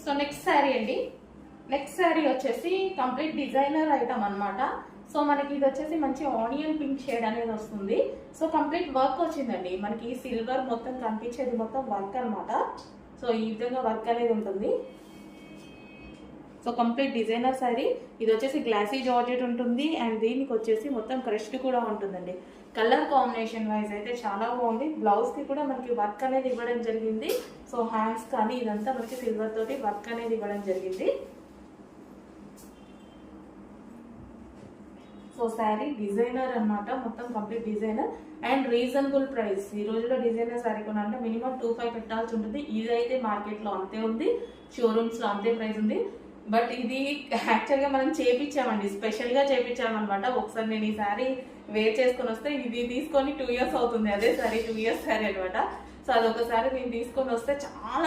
So next sari అండి. Next sari వచ్చేసి complete designer item అన్నమాట. సో మనకి ఇది వచ్చేసి మంచి ఆనియన్ పింక్ షేడ్ అనేది వస్తుంది. సో కంప్లీట్ వర్క్ వచ్చిందండి. మనకి సిల్వర్ మొత్తం కనిపించేది మొత్తం వర్క్ అన్నమాట. సో ఈ విధంగా వర్క్ అనేది ఉంటుంది. So complete designer sari. ఇది వచ్చేసి గ్లాసీ జార్జెట్ ఉంటుంది అండ్ దీనికి వచ్చేసి మొత్తం క్రష్డ్ కూడా ఉంటుందండి. కలర్ కాంబినేషన్ వైజ్ అయితే చాలా బాగుంది. బ్లౌజ్ కి కూడా మనకి వర్క్ అనేది ఇవ్వడం జరిగింది. సో హ్యాండ్స్ కానీ ఇదంతా మనకి సిల్వర్ తోటి వర్క్ అనేది ఇవ్వడం జరిగింది. సో శారీ డిజైనర్ అన్నమాట, మొత్తం complete designer and reasonable price. ఈ రోజులో డిజైనర్ శారీ కొనాలంటే మినిమం 2,500 పెట్టాల్సి ఉంటుంది. ఇదైతే మార్కెట్ లో అంతే ఉంది, షోరూమ్స్ లో అంతే ప్రైస్ ఉంది. బట్ ఇది యాక్చువల్ గా మనం చేపించామండి, స్పెషల్ గా చేపించామన్నమాట. ఒకసారి నేను ఈ శారీ వేర్ చేసుకొని వస్తే ఇది తీసుకొని 2 years అవుతుంది. అదే శారీ 2 years శారీ అనమాట. సో అదొకసారి నేను తీసుకొని వస్తే చాలా